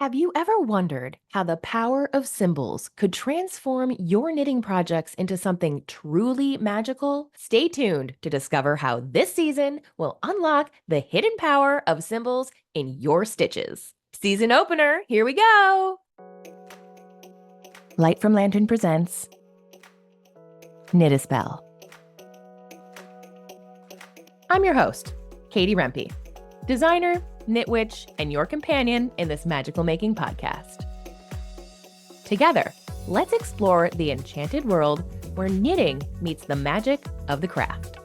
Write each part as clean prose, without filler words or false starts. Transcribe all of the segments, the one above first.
Have you ever wondered how the power of symbols could transform your knitting projects into something truly magical? Stay tuned to discover how this season will unlock the hidden power of symbols in your stitches. Season opener, here we go! Light from Lantern presents Knit a Spell. I'm your host, Katie Rempe, designer, knit witch, and your companion in this magical making podcast. Together, let's explore the enchanted world where knitting meets the magic of the craft.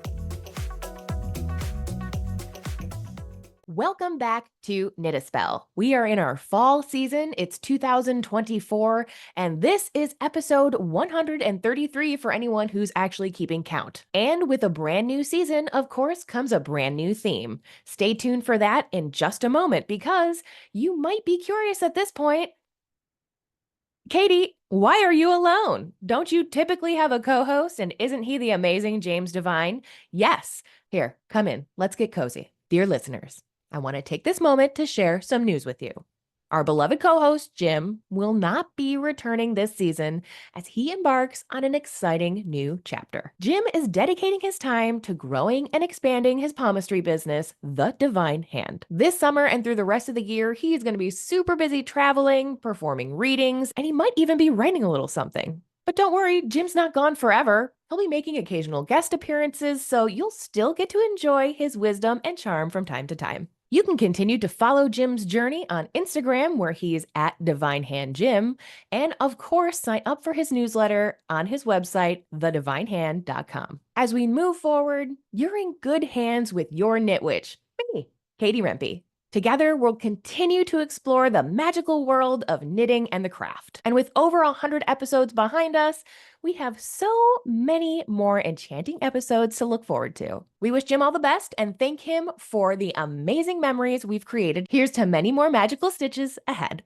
Welcome back to Knit a Spell. We are in our fall season. It's 2024, and this is episode 133 for anyone who's actually keeping count. And with a brand new season, of course, comes a brand new theme. Stay tuned for that in just a moment because you might be curious at this point. Katie, why are you alone? Don't you typically have a co-host, and isn't he the amazing James Devine? Yes. Here, come in. Let's get cozy. Dear listeners, I want to take this moment to share some news with you. Our beloved co-host, Jim, will not be returning this season as he embarks on an exciting new chapter. Jim is dedicating his time to growing and expanding his palmistry business, The Divine Hand. This summer and through the rest of the year, he's going to be super busy traveling, performing readings, and he might even be writing a little something. But don't worry, Jim's not gone forever. He'll be making occasional guest appearances, so you'll still get to enjoy his wisdom and charm from time to time. You can continue to follow Jim's journey on Instagram, where he's at Divine Hand Jim, and of course, sign up for his newsletter on his website, thedivinehand.com. As we move forward, you're in good hands with your knit witch, me, Katie Rempe. Together, we'll continue to explore the magical world of knitting and the craft. And with over 100 episodes behind us, we have so many more enchanting episodes to look forward to. We wish Jim all the best and thank him for the amazing memories we've created. Here's to many more magical stitches ahead.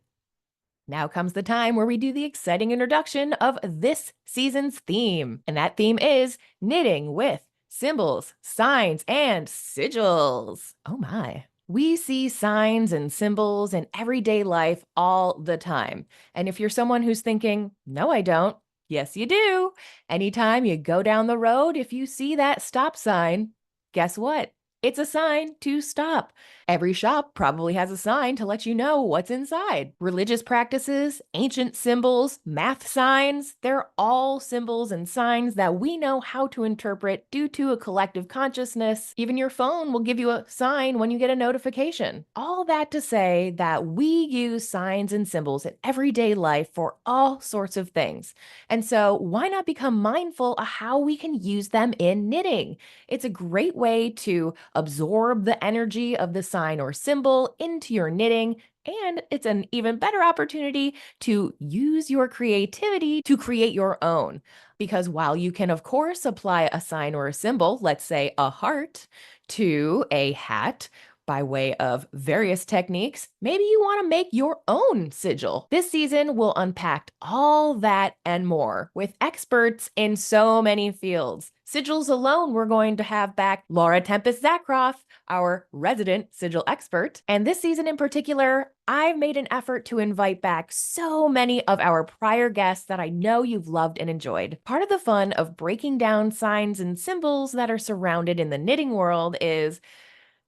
Now comes the time where we do the exciting introduction of this season's theme. And that theme is knitting with symbols, signs, and sigils. Oh my. We see signs and symbols in everyday life all the time. And if you're someone who's thinking, no, I don't, yes, you do. Anytime you go down the road, if you see that stop sign, guess what? It's a sign to stop. Every shop probably has a sign to let you know what's inside. Religious practices, ancient symbols, math signs, they're all symbols and signs that we know how to interpret due to a collective consciousness. Even your phone will give you a sign when you get a notification. All that to say that we use signs and symbols in everyday life for all sorts of things. And so why not become mindful of how we can use them in knitting? It's a great way to absorb the energy of the sign or symbol into your knitting, and it's an even better opportunity to use your creativity to create your own. Because while you can, of course, apply a sign or a symbol, let's say a heart, to a hat, by way of various techniques, maybe you want to make your own sigil. This season will unpack all that and more with experts in so many fields. Sigils alone, we're going to have back Laura Tempest-Zakroff, our resident sigil expert. And this season in particular, I've made an effort to invite back so many of our prior guests that I know you've loved and enjoyed. Part of the fun of breaking down signs and symbols that are surrounded in the knitting world is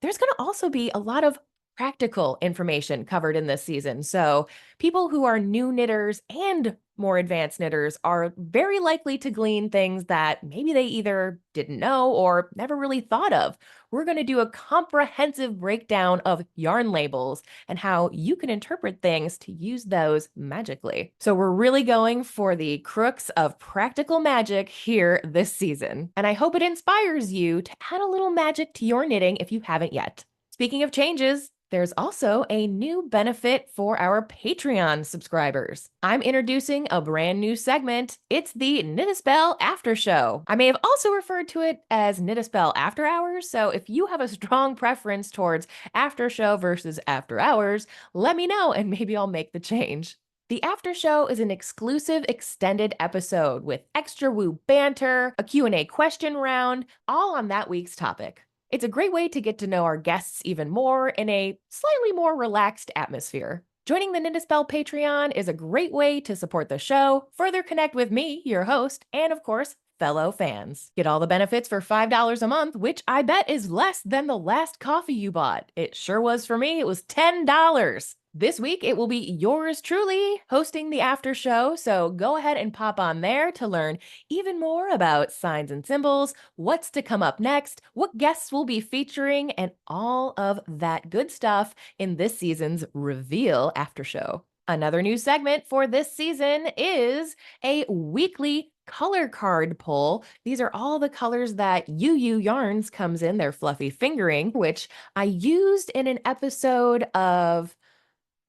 there's going to also be a lot of practical information covered in this season. So people who are new knitters and more advanced knitters are very likely to glean things that maybe they either didn't know or never really thought of. We're going to do a comprehensive breakdown of yarn labels and how you can interpret things to use those magically. So we're really going for the crux of practical magic here this season. And I hope it inspires you to add a little magic to your knitting if you haven't yet. Speaking of changes, there's also a new benefit for our Patreon subscribers. I'm introducing a brand new segment. It's the Knit a Spell After Show. I may have also referred to it as Knit a Spell After Hours, so if you have a strong preference towards after show versus after hours, let me know and maybe I'll make the change. The after show is an exclusive extended episode with extra woo banter, a Q&A question round, all on that week's topic. It's a great way to get to know our guests even more in a slightly more relaxed atmosphere. Joining the Knit Patreon is a great way to support the show, further connect with me, your host, and of course, fellow fans. Get all the benefits for $5 a month, which I bet is less than the last coffee you bought. It sure was for me. It was $10. This week, it will be yours truly hosting the after show, so go ahead and pop on there to learn even more about signs and symbols, what's to come up next, what guests will be featuring, and all of that good stuff in this season's Reveal after show. Another new segment for this season is a weekly color card pull. These are all the colors that UU Yarns comes in their fluffy fingering, which I used in an episode of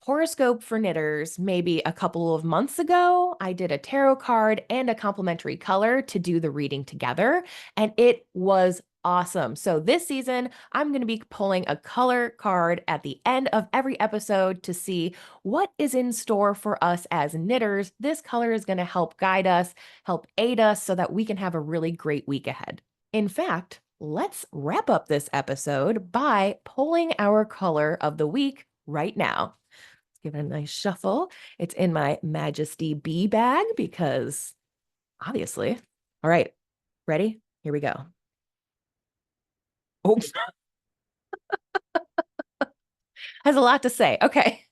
Horoscope for Knitters maybe a couple of months ago. I did a tarot card and a complementary color to do the reading together, and it was awesome. So this season, I'm going to be pulling a color card at the end of every episode to see what is in store for us as knitters. This color is going to help guide us, help aid us so that we can have a really great week ahead. In fact, let's wrap up this episode by pulling our color of the week right now. Give it a nice shuffle. It's in my Majesty Bee bag because obviously. All right, ready? Here we go. Oh, has a lot to say. Okay,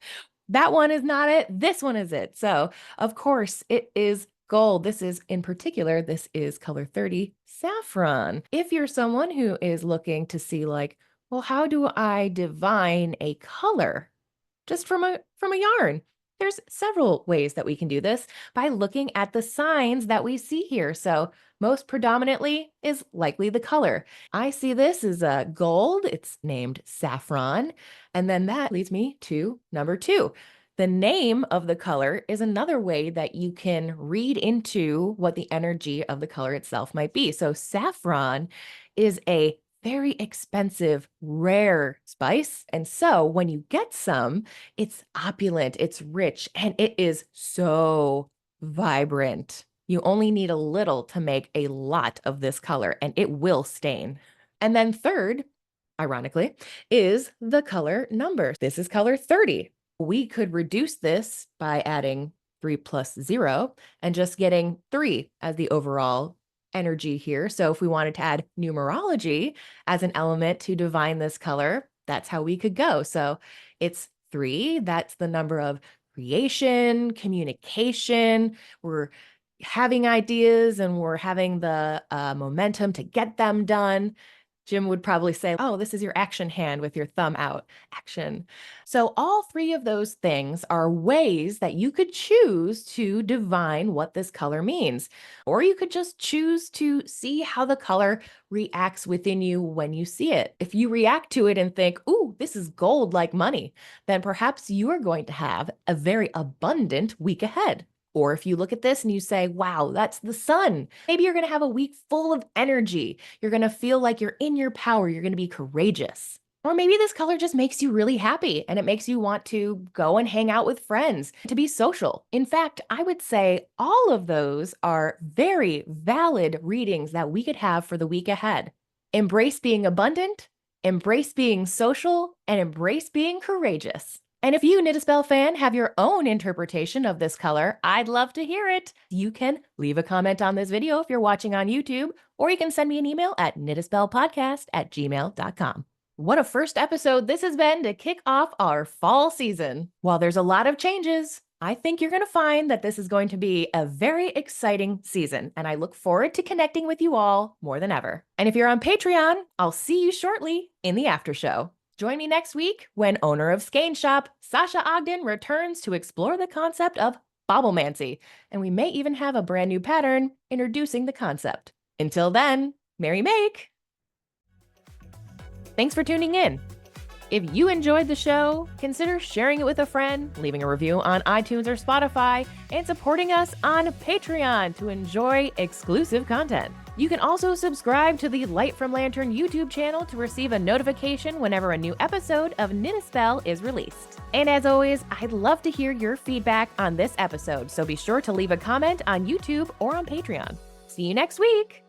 that one is not it. This one is it. So, of course, it is gold. This is, in particular, this is color 30, saffron. If you're someone who is looking to see like, well, how do I divine a color just from a yarn? There's several ways that we can do this by looking at the signs that we see here. So most predominantly is likely the color. I see this as a gold. It's named saffron. And then that leads me to number 2. The name of the color is another way that you can read into what the energy of the color itself might be. So saffron is a very expensive, rare spice. And so when you get some, it's opulent, it's rich, and it is so vibrant. You only need a little to make a lot of this color, and it will stain. And then third, ironically, is the color number. This is color 30. We could reduce this by adding 3 plus 0 and just getting 3 as the overall energy here. So if we wanted to add numerology as an element to divine this color, that's how we could go. So it's 3. That's the number of creation, communication. We're having ideas and we're having the momentum to get them done. Jim would probably say, oh, this is your action hand with your thumb out. Action. So all 3 of those things are ways that you could choose to divine what this color means. Or you could just choose to see how the color reacts within you when you see it. If you react to it and think, ooh, this is gold like money, then perhaps you are going to have a very abundant week ahead. Or if you look at this and you say, wow, that's the sun. Maybe you're going to have a week full of energy. You're going to feel like you're in your power. You're going to be courageous. Or maybe this color just makes you really happy and it makes you want to go and hang out with friends, to be social. In fact, I would say all of those are very valid readings that we could have for the week ahead. Embrace being abundant, embrace being social, and embrace being courageous. And if you, Knit fan, have your own interpretation of this color, I'd love to hear it. You can leave a comment on this video if you're watching on YouTube, or you can send me an email at knitspellpodcast@gmail.com. What a first episode this has been to kick off our fall season. While there's a lot of changes, I think you're going to find that this is going to be a very exciting season, and I look forward to connecting with you all more than ever. And if you're on Patreon, I'll see you shortly in the after show. Join me next week when owner of Skein Shop, Sasha Ogden, returns to explore the concept of bobblemancy, and we may even have a brand new pattern introducing the concept. Until then, merry make! Thanks for tuning in. If you enjoyed the show, consider sharing it with a friend, leaving a review on iTunes or Spotify, and supporting us on Patreon to enjoy exclusive content. You can also subscribe to the Light from Lantern YouTube channel to receive a notification whenever a new episode of Knit a Spell is released. And as always, I'd love to hear your feedback on this episode, so be sure to leave a comment on YouTube or on Patreon. See you next week!